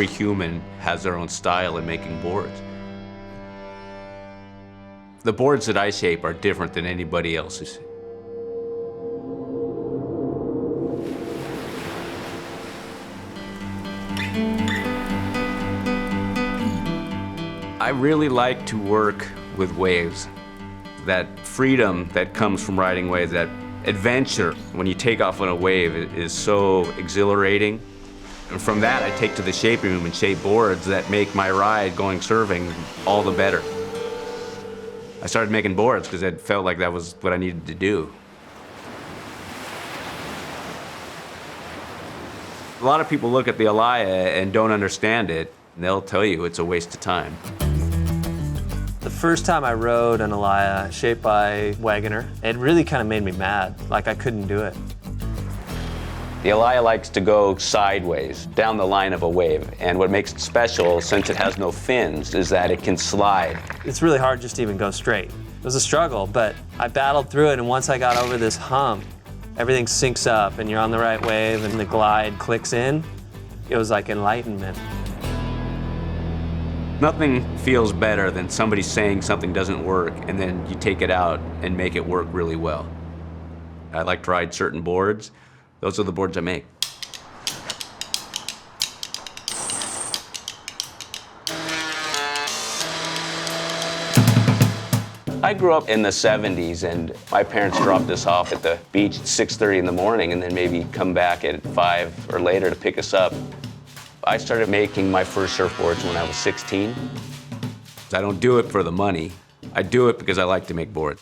every human has their own style in making boards. The boards that I shape are different than anybody else's. I really like to work with waves. That freedom that comes from riding waves, that adventure when you take off on a wave is so exhilarating. And from that, I take to the shaping room and shape boards that make my ride going surfing all the better. I started making boards because it felt like that was what I needed to do. A lot of people look at the Alaia and don't understand it, and they'll tell you it's a waste of time. The first time I rode an Alaia shaped by Wegener, it really kind of made me mad, like I couldn't do it. The Alaia likes to go sideways, down the line of a wave, and what makes it special, since it has no fins, is that it can slide. It's really hard just to even go straight. It was a struggle, but I battled through it, and once I got over this hump, everything syncs up, and you're on the right wave, and the glide clicks in. It was like enlightenment. Nothing feels better than somebody saying something doesn't work, and then you take it out and make it work really well. I like to ride certain boards. Those are the boards I make. I grew up in the 70s, and my parents dropped us off at the beach at 6:30 in the morning and then maybe come back at 5 or later to pick us up. I started making my first surfboards when I was 16. I don't do it for the money. I do it because I like to make boards.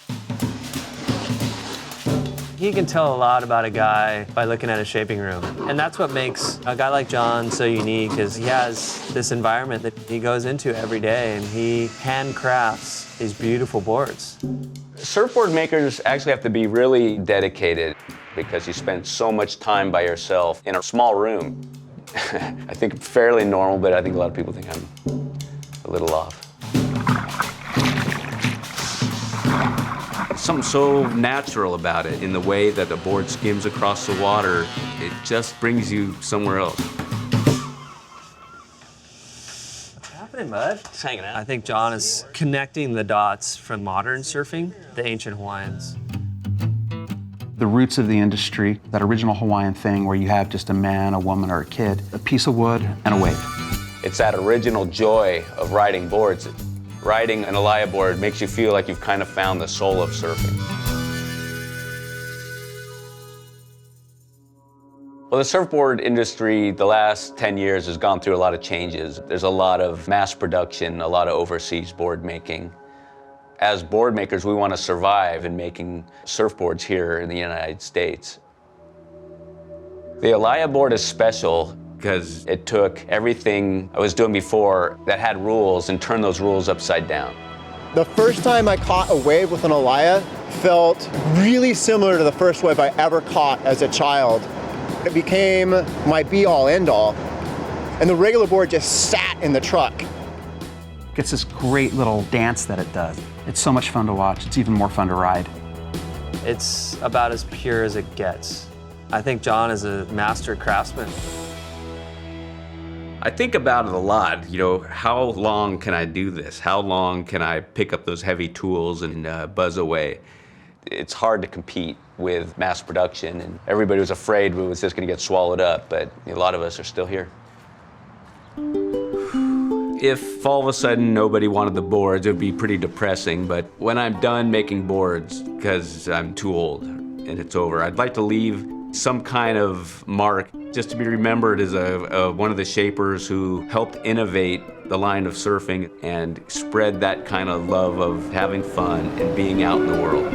You can tell a lot about a guy by looking at a shaping room. And that's what makes a guy like Jon so unique, is he has this environment that he goes into every day, and he handcrafts these beautiful boards. Surfboard makers actually have to be really dedicated because you spend so much time by yourself in a small room. I think it's fairly normal, but I think a lot of people think I'm a little off. Something so natural about it in the way that the board skims across the water. It just brings you somewhere else. What's happening, bud? Just hanging out. I think Jon is connecting the dots from modern surfing, the ancient Hawaiians. The roots of the industry, that original Hawaiian thing where you have just a man, a woman, or a kid, a piece of wood, and a wave. It's that original joy of riding boards. Riding an Alaia board makes you feel like you've kind of found the soul of surfing. Well, the surfboard industry the last 10 years has gone through a lot of changes. There's a lot of mass production, a lot of overseas board making. As board makers, we want to survive in making surfboards here in the United States. The Alaia board is special because it took everything I was doing before that had rules and turned those rules upside down. The first time I caught a wave with an Alaia felt really similar to the first wave I ever caught as a child. It became my be-all, end-all, and the regular board just sat in the truck. It's this great little dance that it does. It's so much fun to watch. It's even more fun to ride. It's about as pure as it gets. I think Jon is a master craftsman. I think about it a lot, you know, how long can I do this? How long can I pick up those heavy tools and buzz away? It's hard to compete with mass production, and everybody was afraid it was just going to get swallowed up, but a lot of us are still here. If all of a sudden nobody wanted the boards, it would be pretty depressing, but when I'm done making boards, because I'm too old and it's over, I'd like to leave some kind of mark, just to be remembered as one of the shapers who helped innovate the line of surfing and spread that kind of love of having fun and being out in the world.